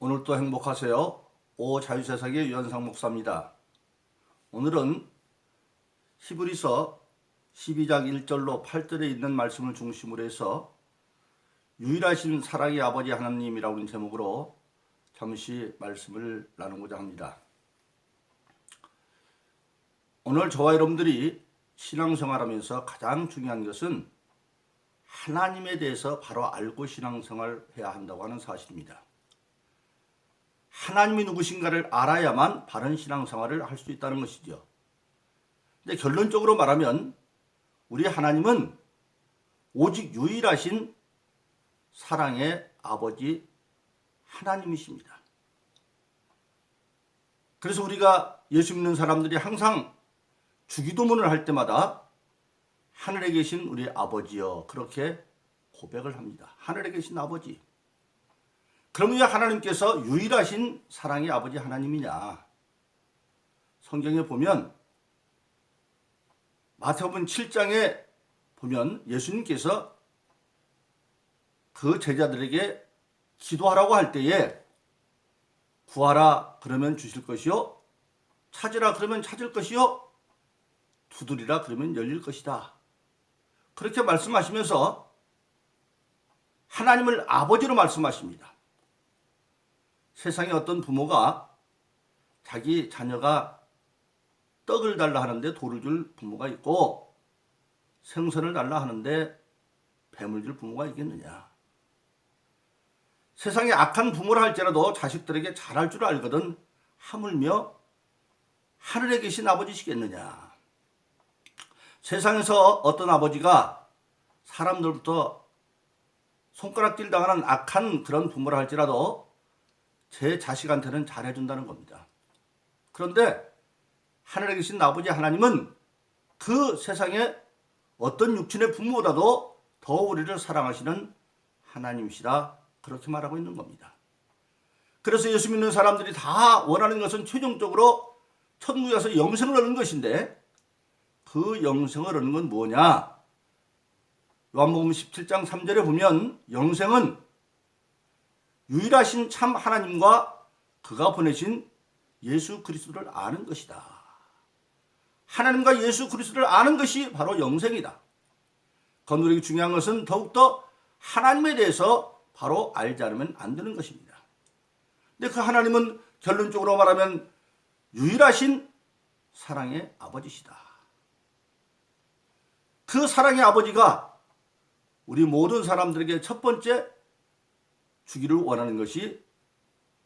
오늘도 행복하세요. 오자유세상의 유현상 목사입니다. 오늘은 히브리서 12장 1절로 8절에 있는 말씀을 중심으로 해서 유일하신 사랑의 아버지 하나님이라고 하는 제목으로 잠시 말씀을 나누고자 합니다. 오늘 저와 여러분들이 신앙생활하면서 가장 중요한 것은 하나님에 대해서 바로 알고 신앙생활해야 한다고 하는 사실입니다. 하나님이 누구신가를 알아야만 바른 신앙생활을 할 수 있다는 것이죠. 근데 결론적으로 말하면 우리 하나님은 오직 유일하신 사랑의 아버지 하나님이십니다. 그래서 우리가 예수 믿는 사람들이 항상 주기도문을 할 때마다 하늘에 계신 우리 아버지여 그렇게 고백을 합니다. 하늘에 계신 아버지. 그럼 왜 하나님께서 유일하신 사랑의 아버지 하나님이냐? 성경에 보면 마태복음 7장에 보면 예수님께서 그 제자들에게 기도하라고 할 때에 구하라 그러면 주실 것이요, 찾으라 그러면 찾을 것이요, 두드리라 그러면 열릴 것이다. 그렇게 말씀하시면서 하나님을 아버지로 말씀하십니다. 세상에 어떤 부모가 자기 자녀가 떡을 달라 하는데 돌을 줄 부모가 있고 생선을 달라 하는데 뱀을 줄 부모가 있겠느냐. 세상에 악한 부모라 할지라도 자식들에게 잘할 줄 알거든 하물며 하늘에 계신 아버지시겠느냐. 세상에서 어떤 아버지가 사람들부터 손가락질 당하는 악한 그런 부모라 할지라도 제 자식한테는 잘해준다는 겁니다. 그런데 하늘에 계신 아버지 하나님은 그 세상에 어떤 육신의 부모보다도 더 우리를 사랑하시는 하나님이시라 그렇게 말하고 있는 겁니다. 그래서 예수 믿는 사람들이 다 원하는 것은 최종적으로 천국에 가서 영생을 얻는 것인데 그 영생을 얻는 건 뭐냐? 요한복음 17장 3절에 보면 영생은 유일하신 참 하나님과 그가 보내신 예수 그리스도를 아는 것이다. 하나님과 예수 그리스도를 아는 것이 바로 영생이다. 그건 우리에게 중요한 것은 더욱더 하나님에 대해서 바로 알지 않으면 안 되는 것입니다. 근데 그 하나님은 결론적으로 말하면 유일하신 사랑의 아버지시다. 그 사랑의 아버지가 우리 모든 사람들에게 첫 번째 주기를 원하는 것이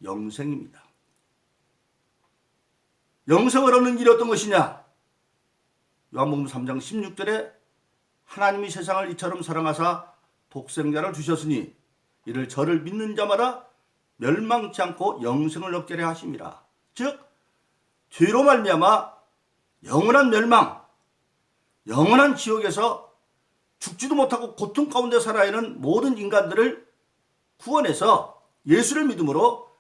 영생입니다. 영생을 얻는 길이 어떤 것이냐? 요한복음 3장 16절에 하나님이 세상을 이처럼 사랑하사 독생자를 주셨으니 이를 저를 믿는 자마다 멸망치 않고 영생을 얻게 하려 하심이라. 즉 죄로 말미암아 영원한 멸망, 영원한 지옥에서 죽지도 못하고 고통 가운데 살아야 하는 모든 인간들을 구원해서 예수를 믿음으로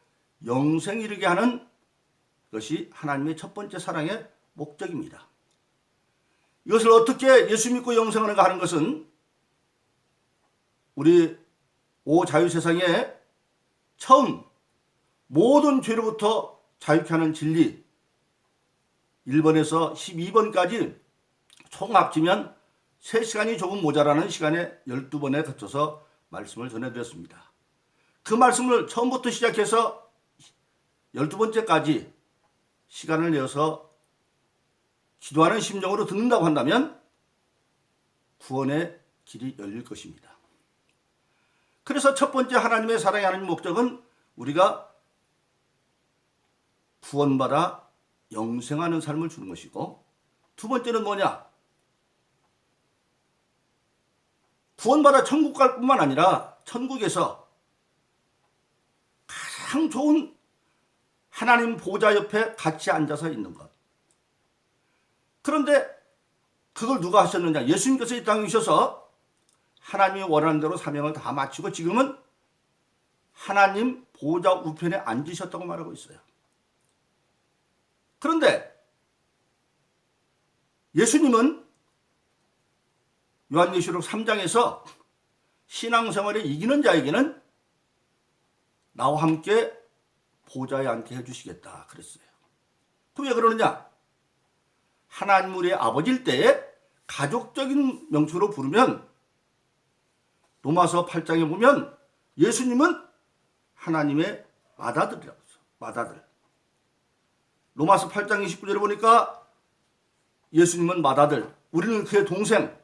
영생 이르게 하는 것이 하나님의 첫 번째 사랑의 목적입니다. 이것을 어떻게 예수 믿고 영생하는가 하는 것은 우리 오자유세상에 처음 모든 죄로부터 자유케 하는 진리 1번에서 12번까지 총 합치면 3시간이 조금 모자라는 시간에 12번에 거쳐서 말씀을 전해드렸습니다. 그 말씀을 처음부터 시작해서 12번째까지 시간을 내어서 기도하는 심정으로 듣는다고 한다면 구원의 길이 열릴 것입니다. 그래서 첫 번째 하나님의 사랑의 하나님 목적은 우리가 구원받아 영생하는 삶을 주는 것이고, 두 번째는 뭐냐? 구원받아 천국 갈 뿐만 아니라 천국에서 가장 좋은 하나님 보좌 옆에 같이 앉아서 있는 것. 그런데 그걸 누가 하셨느냐? 예수님께서 이 땅에 오셔서 하나님이 원하는 대로 사명을 다 마치고 지금은 하나님 보좌 우편에 앉으셨다고 말하고 있어요. 그런데 예수님은 요한계시록 3장에서 신앙생활에 이기는 자에게는 나와 함께 보좌에 앉게 해주시겠다 그랬어요. 그럼 왜 그러느냐? 하나님 우리의 아버지일 때에 가족적인 명칭으로 부르면 로마서 8장에 보면 예수님은 하나님의 맏아들이라고 했어요. 맏아들. 로마서 8장 29절에 보니까 예수님은 맏아들, 우리는 그의 동생.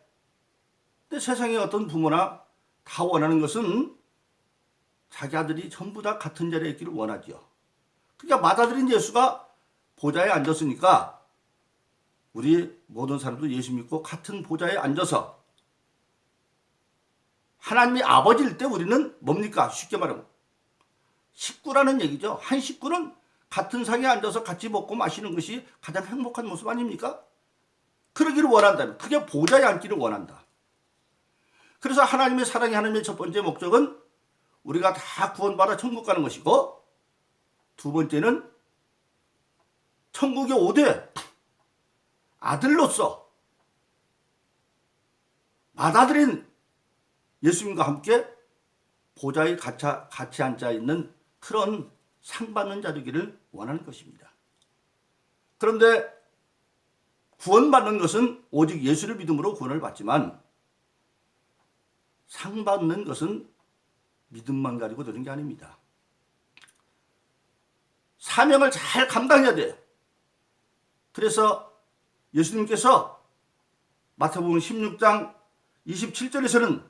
근데 세상의 어떤 부모나 다 원하는 것은 자기 아들이 전부 다 같은 자리에 있기를 원하지요. 그러니까 맏아들인 예수가 보좌에 앉았으니까 우리 모든 사람도 예수 믿고 같은 보좌에 앉아서 하나님이 아버지일 때 우리는 뭡니까? 쉽게 말하면 식구라는 얘기죠. 한 식구는 같은 상에 앉아서 같이 먹고 마시는 것이 가장 행복한 모습 아닙니까? 그러기를 원한다면 그게 보좌에 앉기를 원한다. 그래서 하나님의 사랑이 하나님의 첫 번째 목적은 우리가 다 구원받아 천국 가는 것이고, 두 번째는 천국에 오되 아들로서 맏아들인 예수님과 함께 보좌에 같이 앉아 있는 그런 상 받는 자 되기를 원하는 것입니다. 그런데 구원받는 것은 오직 예수를 믿음으로 구원을 받지만 상 받는 것은 믿음만 가지고 되는 게 아닙니다. 사명을 잘 감당해야 돼요. 그래서 예수님께서 마태복음 16장 27절에서는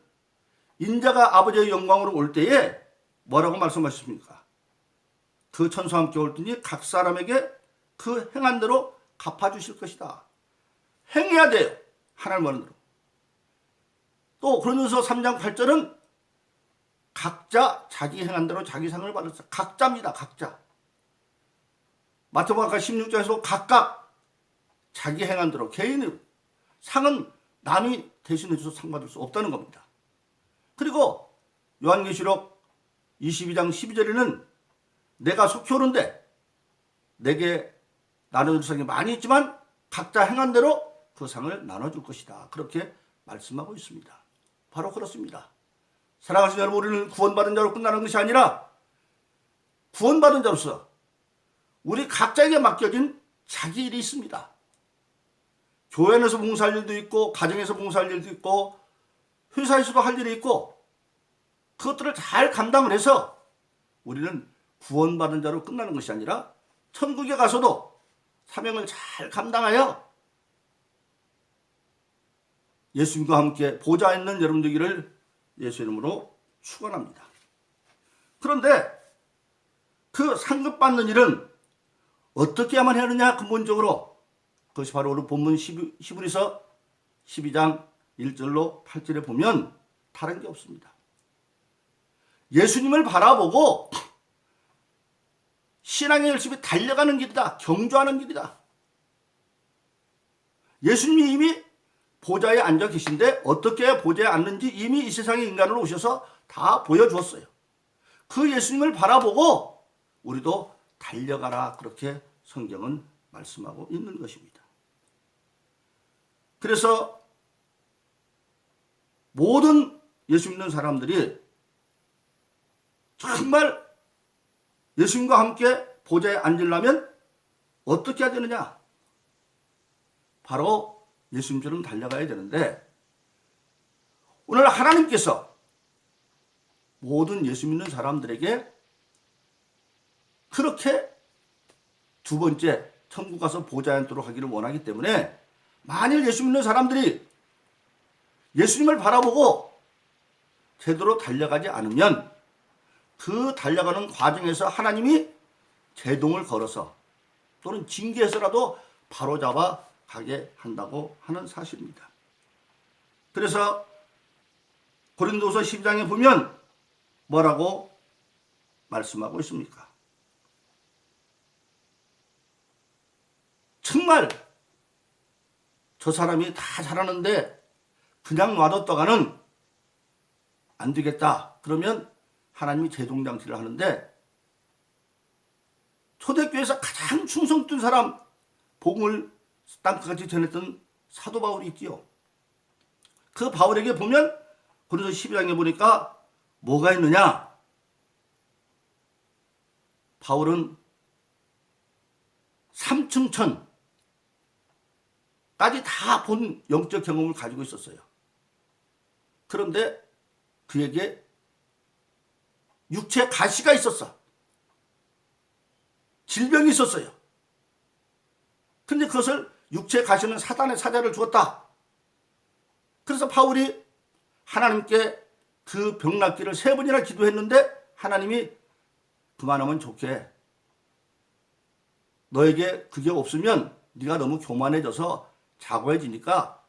인자가 아버지의 영광으로 올 때에 뭐라고 말씀하셨습니까? 그 천사와 함께 올 테니 각 사람에게 그 행한 대로 갚아주실 것이다. 행해야 돼요. 하나님 원하는 대로. 또 고린도서 3장 8절은 각자 자기 행한 대로 자기 상을 받았어. 각자입니다. 각자. 마태복음 16장에서 각각 자기 행한 대로 개인의 상은 남이 대신해 줘서 상 받을 수 없다는 겁니다. 그리고 요한계시록 22장 12절에는 내가 속히 오는데 내게 나눠줄 상이 많이 있지만 각자 행한 대로 그 상을 나눠줄 것이다. 그렇게 말씀하고 있습니다. 바로 그렇습니다. 사랑하시는 여러분, 우리는 구원받은 자로 끝나는 것이 아니라 구원받은 자로서 우리 각자에게 맡겨진 자기 일이 있습니다. 교회 안에서 봉사할 일도 있고 가정에서 봉사할 일도 있고 회사에서도 할 일이 있고 그것들을 잘 감당을 해서 우리는 구원받은 자로 끝나는 것이 아니라 천국에 가서도 사명을 잘 감당하여 예수님과 함께 보좌에 있는 여러분 되기를 예수 이름으로 축원합니다. 그런데 그 상급받는 일은 어떻게 해야만 하느냐? 근본적으로 그것이 바로 오늘 본문 히브리서 12장 1절로 8절에 보면 다른 게 없습니다. 예수님을 바라보고 신앙에 열심히 달려가는 길이다. 경주하는 길이다. 예수님이 이미 보좌에 앉아 계신데 어떻게 해야 보좌에 앉는지 이미 이 세상에 인간으로 오셔서 다 보여주었어요. 그 예수님을 바라보고 우리도 달려가라, 그렇게 성경은 말씀하고 있는 것입니다. 그래서 모든 예수 믿는 사람들이 정말 예수님과 함께 보좌에 앉으려면 어떻게 해야 되느냐? 바로 예수님처럼 달려가야 되는데, 오늘 하나님께서 모든 예수 믿는 사람들에게 그렇게 두 번째 천국 가서 보좌에 앉도록 하기를 원하기 때문에, 만일 예수 믿는 사람들이 예수님을 바라보고 제대로 달려가지 않으면 그 달려가는 과정에서 하나님이 제동을 걸어서 또는 징계해서라도 바로잡아 가게 한다고 하는 사실입니다. 그래서 고린도서 10장에 보면 뭐라고 말씀하고 있습니까? 정말 저 사람이 다 잘하는데 그냥 놔뒀다가는 안 되겠다. 그러면 하나님이 제동장치를 하는데, 초대교회에서 가장 충성된 사람, 복음을 땅끝까지 전했던 사도 바울이 있지요. 그 바울에게 보면 고린도서 12장에 보니까 뭐가 있느냐? 바울은 삼층천까지 다 본 영적 경험을 가지고 있었어요. 그런데 그에게 육체 가시가 있었어. 질병이 있었어요. 근데 그것을 육체 가시는 사단의 사자를 주었다. 그래서 바울이 하나님께 그 병 낫기를 3번이나 기도했는데 하나님이 그만하면 좋게. 너에게 그게 없으면 네가 너무 교만해져서 자고해지니까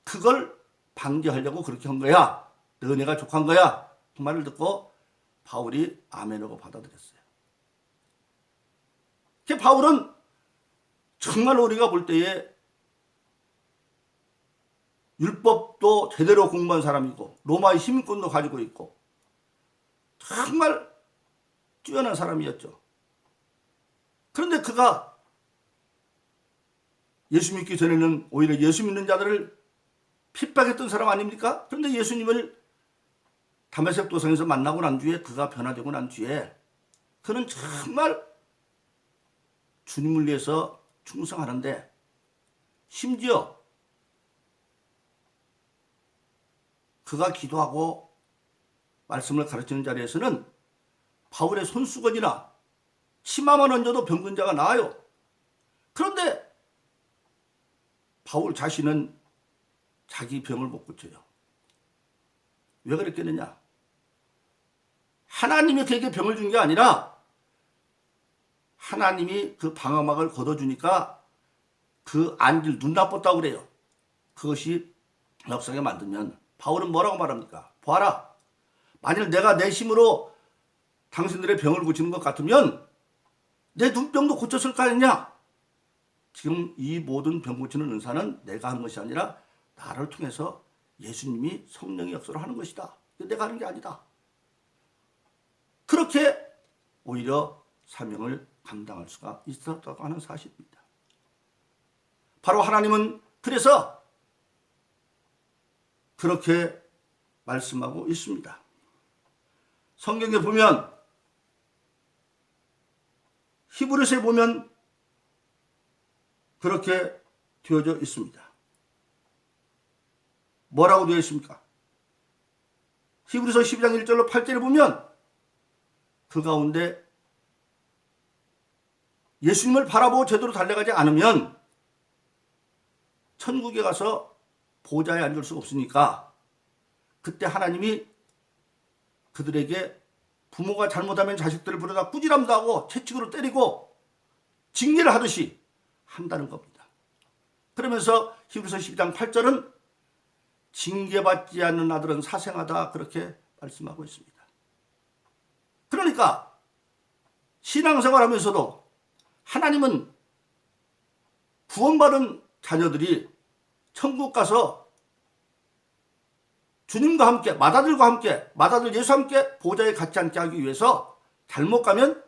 그걸 방지하려고 그렇게 한 거야. 너 은혜가 족한 거야. 그 말을 듣고 바울이 아멘하고 받아들였어요. 바울은 정말 우리가 볼 때에 율법도 제대로 공부한 사람이고 로마의 시민권도 가지고 있고 정말 뛰어난 사람이었죠. 그런데 그가 예수 믿기 전에는 오히려 예수 믿는 자들을 핍박했던 사람 아닙니까? 그런데 예수님을 다메섹 도상에서 만나고 난 뒤에 그가 변화되고 난 뒤에 그는 정말 주님을 위해서 충성하는데 심지어 그가 기도하고 말씀을 가르치는 자리에서는 바울의 손수건이나 치마만 얹어도 병든 자가 나아요. 그런데 바울 자신은 자기 병을 못 고쳐요. 왜 그랬겠느냐? 하나님이 그에게 병을 준 게 아니라 하나님이 그 방어막을 걷어주니까 그 안질 눈 나빴다고 그래요. 그것이 역사에 만들면 바울은 뭐라고 말합니까? 보아라. 만일 내가 내 힘으로 당신들의 병을 고치는 것 같으면 내 눈병도 고쳤을 거 아니냐? 지금 이 모든 병 고치는 은사는 내가 하는 것이 아니라 나를 통해서 예수님이 성령의 역사로 하는 것이다. 내가 하는 게 아니다. 그렇게 오히려 사명을 감당할 수가 있었다고 하는 사실입니다. 바로 하나님은 그래서 그렇게 말씀하고 있습니다. 성경에 보면 히브리서에 보면 그렇게 되어져 있습니다. 뭐라고 되어 있습니까? 히브리서 12장 1절로 8절에 보면 그 가운데 예수님을 바라보고 제대로 달려가지 않으면 천국에 가서 보좌에 앉을 수 없으니까 그때 하나님이 그들에게 부모가 잘못하면 자식들을 부르다 꾸지람도 하고 채찍으로 때리고 징계를 하듯이 한다는 겁니다. 그러면서 히브리서 12장 8절은 징계받지 않는 아들은 사생하다 그렇게 말씀하고 있습니다. 그러니까 신앙생활하면서도 하나님은 구원받은 자녀들이 천국 가서 주님과 함께 맏아들과 함께 맏아들 예수와 함께 보좌에 같이 앉게 하기 위해서 잘못 가면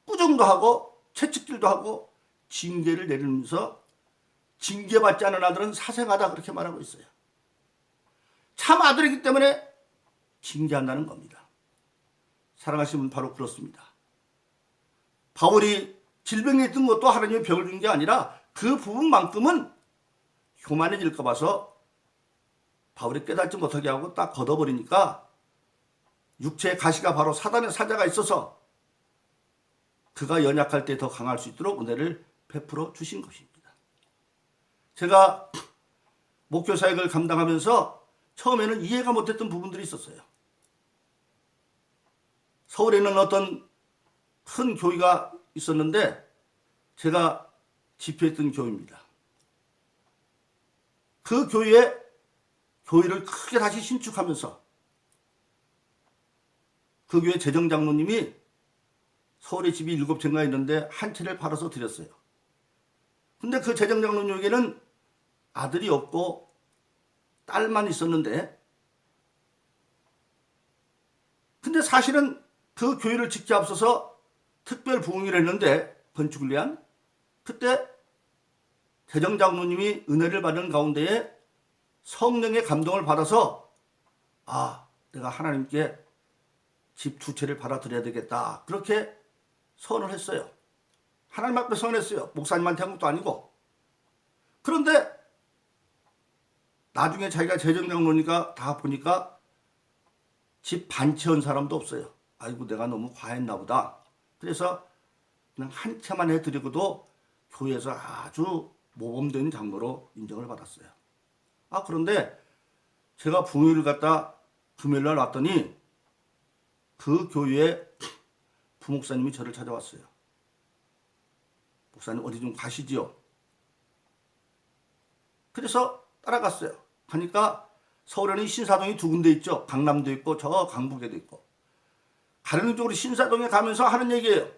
꾸중도 하고 채찍질도 하고 징계를 내리면서 징계받지 않은 아들은 사생하다 그렇게 말하고 있어요. 참 아들이기 때문에 징계한다는 겁니다. 사랑하시는 분 바로 그렇습니다. 바울이 질병에 있던 것도 하나님의 병을 준 게 아니라 그 부분만큼은 교만해질까 봐서 바울이 깨닫지 못하게 하고 딱 걷어버리니까 육체의 가시가 바로 사단의 사자가 있어서 그가 연약할 때 더 강할 수 있도록 은혜를 베풀어 주신 것입니다. 제가 목교 사역을 감당하면서 처음에는 이해가 못했던 부분들이 있었어요. 서울에는 어떤 큰 교회가 있었는데 제가 집회했던 교회입니다. 그 교회를 크게 다시 신축하면서 그 교회 재정장로님이 서울에 집이 7채가 있는데 한 채를 팔아서 드렸어요. 근데 그 재정장로님에게는 아들이 없고 딸만 있었는데 근데 사실은 그 교회를 짓기 앞서서 특별 부흥회를 했는데 건축을 위한 그때 재정장로님이 은혜를 받는 가운데에 성령의 감동을 받아서 내가 하나님께 집 2채를 받아들여야 되겠다 그렇게 선언을 했어요. 하나님 앞에 선언했어요. 목사님한테 한 것도 아니고. 그런데 나중에 자기가 재정장로니까 다 보니까 집 반 채 온 사람도 없어요. 아이고 내가 너무 과했나 보다. 그래서 그냥 한 채만 해드리고도 교회에서 아주 모범된 장로로 인정을 받았어요. 그런데 제가 부모를 갖다 금요일날 왔더니 그 교회에 부목사님이 저를 찾아왔어요. 목사님 어디 좀 가시지요? 그래서 따라갔어요. 가니까 서울에는 신사동이 두 군데 있죠. 강남도 있고 저 강북에도 있고. 가는 쪽으로 신사동에 가면서 하는 얘기예요.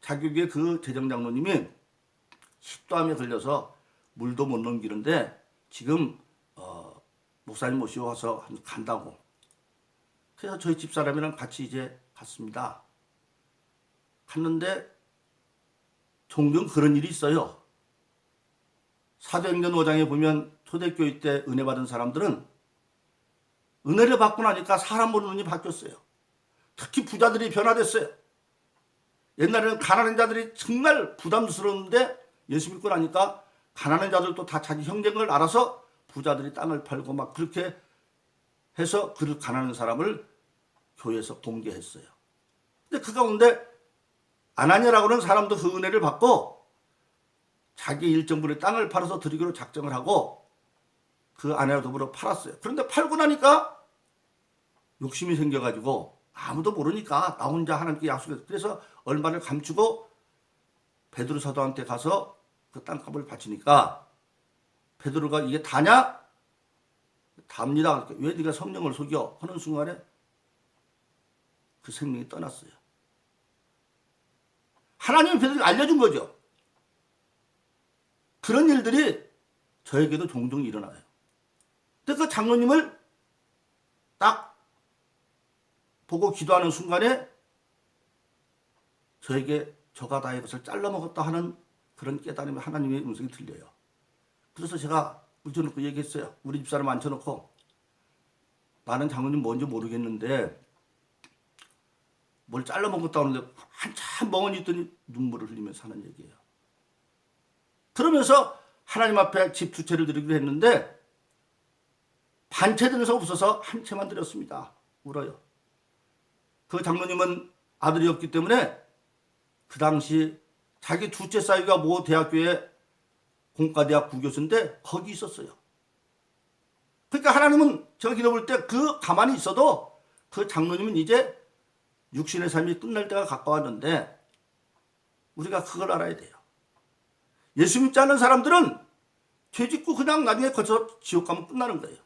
자기 교회 그 재정장로님이 식도암에 걸려서 물도 못 넘기는데 지금 목사님 모시고 와서 간다고. 그래서 저희 집사람이랑 같이 이제 갔습니다. 갔는데 종종 그런 일이 있어요. 사도행전 5장에 보면 초대교회 때 은혜 받은 사람들은 은혜를 받고 나니까 사람 보는 눈이 바뀌었어요. 특히 부자들이 변화됐어요. 옛날에는 가난한 자들이 정말 부담스러운데 예수 믿고 나니까 가난한 자들도 다 자기 형제인 걸 알아서 부자들이 땅을 팔고 막 그렇게 해서 그 가난한 사람을 교회에서 공개했어요. 근데 그 가운데 아나니아라고 하는 사람도 그 은혜를 받고 자기 일정분의 땅을 팔아서 드리기로 작정을 하고 그 아내와 더불어 팔았어요. 그런데 팔고 나니까 욕심이 생겨가지고 아무도 모르니까 나 혼자 하나님께 약속했어요. 그래서 얼마를 감추고 베드로 사도한테 가서 그 땅값을 바치니까 베드로가 이게 다냐? 답니다. 왜 네가 성령을 속여? 하는 순간에 그 생명이 떠났어요. 하나님이 베드로에게 알려준 거죠. 그런 일들이 저에게도 종종 일어나요. 근데 그 장로님을 딱 보고 기도하는 순간에 저에게 저가 다 이것을 잘라먹었다 하는 그런 깨달음이 하나님의 음성이 들려요. 그래서 제가 붙여놓고 얘기했어요. 우리 집사람 앉혀놓고 나는 장로님 뭔지 모르겠는데 뭘 잘라먹었다 하는데 한참 멍하니 있더니 눈물을 흘리면서 하는 얘기예요. 그러면서 하나님 앞에 집 두 채를 드리기로 했는데 반 채 드려서 없어서 한 채만 드렸습니다. 울어요. 그 장로님은 아들이 없기 때문에 그 당시 자기 두째 사위가 모 대학교에 공과대학 부교수인데 거기 있었어요. 그러니까 하나님은 제가 기도볼 때 그 가만히 있어도 그 장로님은 이제 육신의 삶이 끝날 때가 가까웠는데 우리가 그걸 알아야 돼요. 예수 믿지 않는 사람들은 죄 짓고 그냥 나중에 거기서 지옥 가면 끝나는 거예요.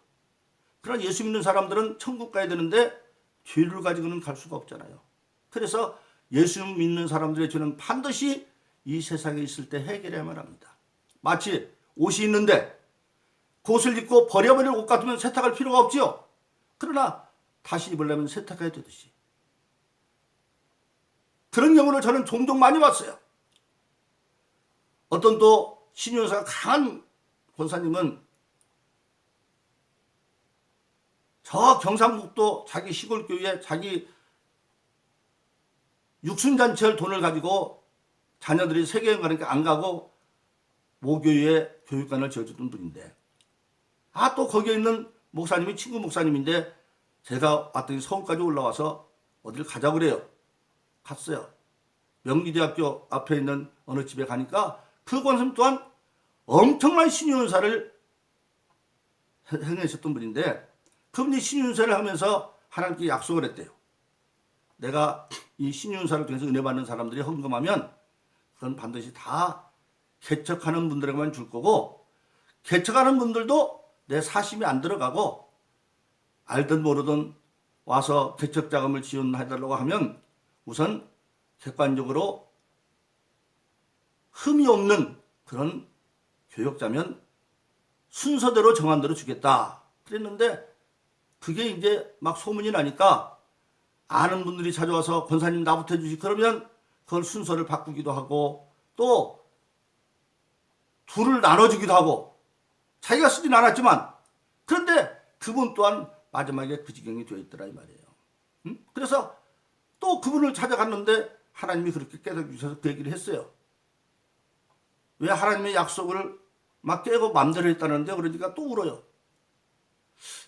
그러나 예수 믿는 사람들은 천국 가야 되는데 죄를 가지고는 갈 수가 없잖아요. 그래서 예수 믿는 사람들의 죄는 반드시 이 세상에 있을 때 해결해야만 합니다. 마치 옷이 있는데 그 옷을 입고 버려버릴 옷 같으면 세탁할 필요가 없지요. 그러나 다시 입으려면 세탁해야 되듯이. 그런 경우를 저는 종종 많이 봤어요. 어떤 또 신유사가 강한 권사님은 저 경상북도 자기 시골교회에 자기 육순잔치할 돈을 가지고 자녀들이 세계여행 가니까 안 가고 모교회에 교육관을 지어주던 분인데 또 거기에 있는 목사님이 친구 목사님인데 제가 왔더니 서울까지 올라와서 어딜 가자고 그래요. 갔어요. 명기대학교 앞에 있는 어느 집에 가니까 그 권사님 또한 엄청난 신유은사를 행하셨던 분인데 그분이 신유은사를 하면서 하나님께 약속을 했대요. 내가 이 신유은사를 통해서 은혜 받는 사람들이 헌금하면 그건 반드시 다 개척하는 분들에게만 줄 거고 개척하는 분들도 내 사심이 안 들어가고 알든 모르든 와서 개척 자금을 지원해달라고 하면 우선 객관적으로 흠이 없는 그런 교역자면 순서대로 정한 대로 주겠다 그랬는데 그게 이제 막 소문이 나니까 아는 분들이 찾아와서 권사님 나부터 해주시 그러면 그걸 순서를 바꾸기도 하고 또 둘을 나눠주기도 하고 자기가 쓰진 않았지만 그런데 그분 또한 마지막에 그 지경이 되어 있더라 이 말이에요. 그래서 또 그분을 찾아갔는데 하나님이 그렇게 깨닫게 주셔서 그 얘기를 했어요. 왜 하나님의 약속을 막 깨고 맘대로 했다는데 그러니까 또 울어요.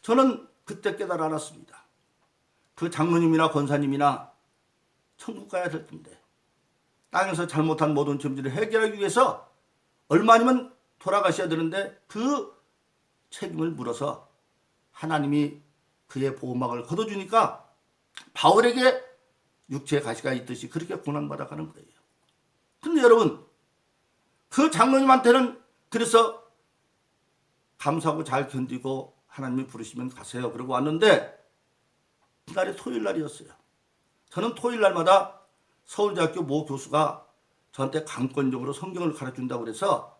저는 그때 깨달아 알았습니다. 그 장로님이나 권사님이나 천국 가야 될 텐데 땅에서 잘못한 모든 죄들을 해결하기 위해서 얼마니면 돌아가셔야 되는데 그 책임을 물어서 하나님이 그의 보호막을 걷어주니까 바울에게 육체의 가시가 있듯이 그렇게 고난받아가는 거예요. 근데 여러분 그 장로님한테는 그래서 감사하고 잘 견디고 하나님이 부르시면 가세요. 그러고 왔는데 그날이 토요일 날이었어요. 저는 토요일 날마다 서울대학교 모 교수가 저한테 강권적으로 성경을 가르쳐준다고 그래서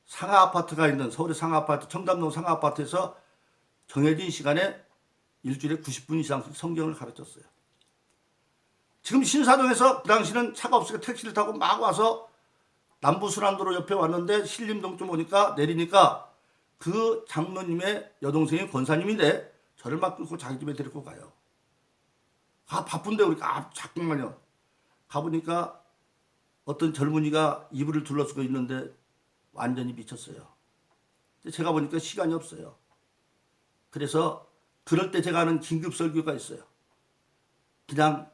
상하 아파트가 있는 서울의 상하 아파트 청담동 상하 아파트에서 정해진 시간에 일주일에 90분 이상씩 성경을 가르쳤어요. 지금 신사동에서 그 당시는 차가 없으니까 택시를 타고 막 와서 남부순환도로 옆에 왔는데 신림동 좀 오니까 내리니까 그 장로님의 여동생이 권사님인데 저를 막 끌고 자기 집에 데리고 가요. 바쁜데 우리가 잠깐만요. 가보니까 어떤 젊은이가 이불을 둘러쓰고 있는데 완전히 미쳤어요. 제가 보니까 시간이 없어요. 그래서 그럴 때 제가 하는 긴급 설교가 있어요. 그냥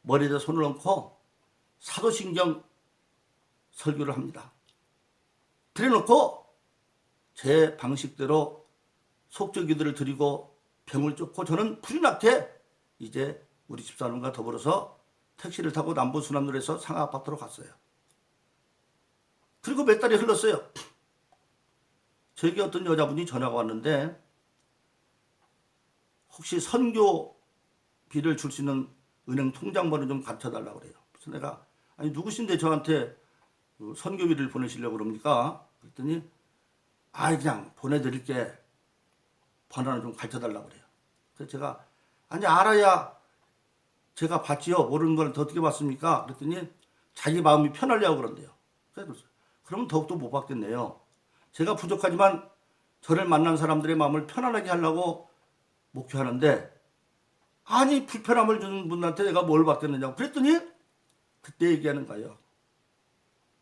머리에다 손을 얹고 사도신경 설교를 합니다. 그래 놓고 제 방식대로 속죄기도를 드리고 병을 쫓고 저는 불이 나게 이제 우리 집사람과 더불어서 택시를 타고 남부순환로에서 상하 아파트로 갔어요. 그리고 몇 달이 흘렀어요. 저에게 어떤 여자분이 전화가 왔는데 혹시 선교비를 줄 수 있는 은행 통장번호 좀 가르쳐달라고 그래요. 그래서 내가 아니 누구신데 저한테 선교비를 보내시려고 그럽니까? 그랬더니 그냥 보내드릴게 번호를 좀 가르쳐달라고 그래요. 그래서 제가 아니 알아야 제가 받지요. 모르는 걸 어떻게 받습니까? 그랬더니 자기 마음이 편하려고 그런대요. 그래서 그러면 더욱더 못 받겠네요. 제가 부족하지만 저를 만난 사람들의 마음을 편안하게 하려고 목표하는데 아니 불편함을 주는 분한테 내가 뭘 받겠느냐고 그랬더니 그때 얘기하는 거예요.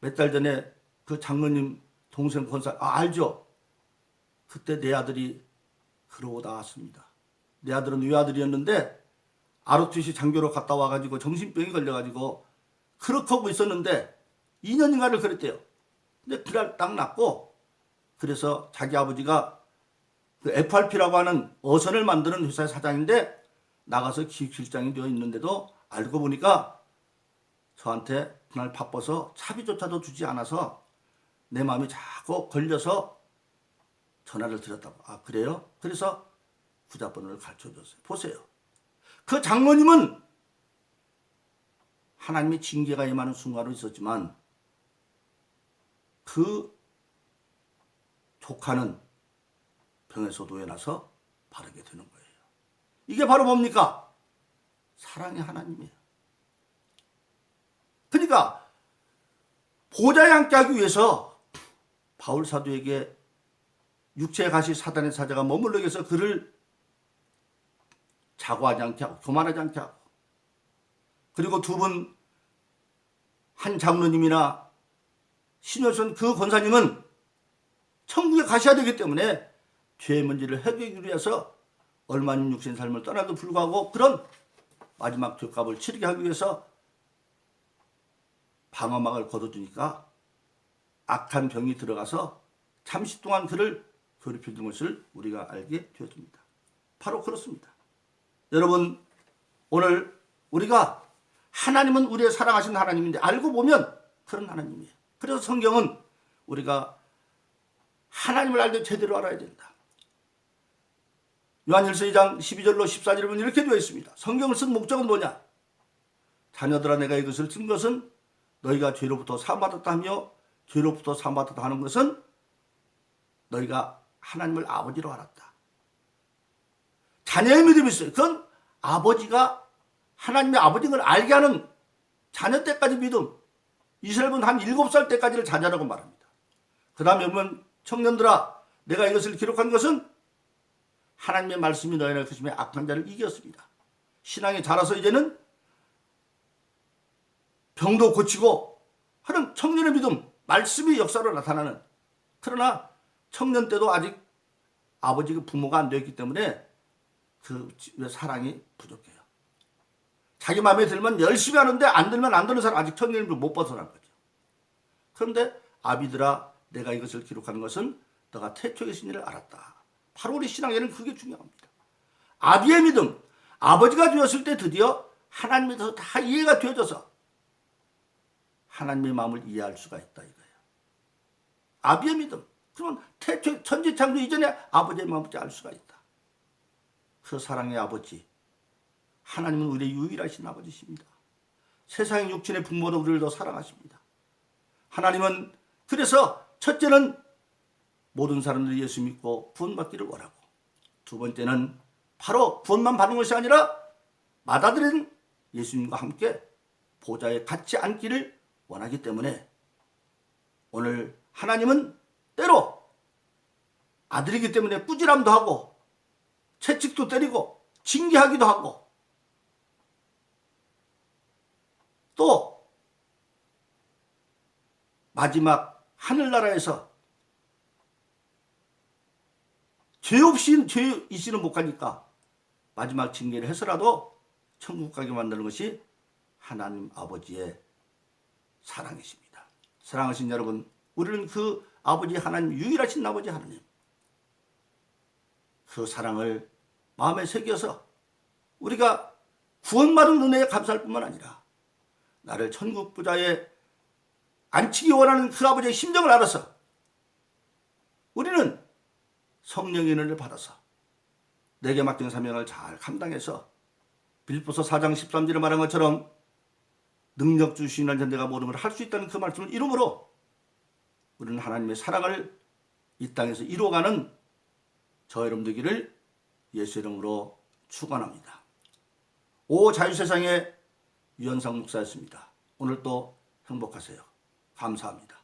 몇 달 전에 그 장로님 동생 권사 알죠? 그때 내 아들이 그러고 나왔습니다. 내 아들은 외아들이었는데 ROTC 장교로 갔다 와가지고 정신병이 걸려가지고 그렇게 하고 있었는데 2년인가를 그랬대요. 근데 그날 딱 났고 그래서 자기 아버지가 그 FRP라고 하는 어선을 만드는 회사의 사장인데 나가서 기획실장이 되어 있는데도 알고 보니까 저한테 그날 바빠서 차비조차도 주지 않아서 내 마음이 자꾸 걸려서 전화를 드렸다고. 그래요? 그래서 부자번호를 가르쳐줬어요. 보세요. 그 장로님은 하나님의 징계가 임하는 순간도 있었지만 그 조카는 병에서 놓여나서 바르게 되는 거예요. 이게 바로 뭡니까? 사랑의 하나님이에요. 그러니까 보좌에 앉게 하기 위해서 바울 사도에게 육체의 가시 사단의 사자가 머물러 계서 그를 자고하지 않게 하고 교만하지 않게 하고 그리고 두 분 한 장로님이나 신효선 그 권사님은 천국에 가셔야 되기 때문에 죄의 문제를 해결하기 위해서 얼마나 육신 삶을 떠나도 불구하고 그런 마지막 죄값을 치르게 하기 위해서 방어막을 걷어주니까 악한 병이 들어가서 잠시 동안 그를 괴롭히는 것을 우리가 알게 되었습니다. 바로 그렇습니다. 여러분 오늘 우리가 하나님은 우리의 사랑하신 하나님인데 알고 보면 그런 하나님이에요. 그래서 성경은 우리가 하나님을 알 때 제대로 알아야 된다. 요한일서 2장 12절로 14절에 보면 이렇게 되어 있습니다. 성경을 쓴 목적은 뭐냐? 자녀들아 내가 이것을 쓴 것은 너희가 죄로부터 사함받았다 하며 죄로부터 사함받았다 하는 것은 너희가 하나님을 아버지로 알았다. 자녀의 믿음이 있어요. 그건 아버지가 하나님의 아버지인 걸 알게 하는 자녀 때까지 믿음. 이스라엘은 한 7살 때까지를 자녀라고 말합니다. 그 다음에 보면 청년들아 내가 이것을 기록한 것은 하나님의 말씀이 너희를 크심에 악한 자를 이겼습니다. 신앙이 자라서 이제는 병도 고치고 하는 청년의 믿음, 말씀이 역사로 나타나는, 그러나 청년 때도 아직 아버지가 부모가 안 되었기 때문에 그 사랑이 부족해요. 자기 마음에 들면 열심히 하는데 안 들면 안 되는 사람, 아직 청년을 못 벗어난 거죠. 그런데 아비들아, 내가 이것을 기록하는 것은 너가 태초에 계신 일을 알았다. 바로 우리 신앙에는 그게 중요합니다. 아비의 믿음, 아버지가 되었을 때 드디어 하나님에 대해서 다 이해가 되어져서 하나님의 마음을 이해할 수가 있다 이거예요. 아비의 믿음. 그러면 태초 천지창조 이전에 아버지의 마음을 알 수가 있다. 그 사랑의 아버지, 하나님은 우리의 유일하신 아버지십니다. 세상의 육신의 부모도 우리를 더 사랑하십니다. 하나님은 그래서 첫째는 모든 사람들이 예수 믿고 구원받기를 원하고, 두 번째는 바로 구원만 받는 것이 아니라 받아들인 예수님과 함께 보좌에 같이 앉기를 원하기 때문에 오늘 하나님은 때로 아들이기 때문에 꾸지람도 하고 채찍도 때리고 징계하기도 하고 또 마지막 하늘나라에서 죄 없이 죄 이시는 못 가니까 마지막 징계를 해서라도 천국 가게 만드는 것이 하나님 아버지의 사랑이십니다. 사랑하신 여러분, 우리는 그 아버지 하나님, 유일하신 아버지 하나님, 그 사랑을 마음에 새겨서 우리가 구원받은 은혜에 감사할 뿐만 아니라 나를 천국 부자에 앉히기 원하는 그 아버지의 심정을 알아서 우리는 성령의 은혜를 받아서 내게 맡긴 사명을 잘 감당해서 빌립보서 4장 13절에 말한 것처럼 능력 주시는 내가 모든 걸 할 수 있다는 그 말씀을 이름으로 우리는 하나님의 사랑을 이 땅에서 이루어가는 저 여러분 되기를 예수 이름으로 축원합니다. 오 자유세상의 유현상 목사였습니다. 오늘 또 행복하세요. 감사합니다.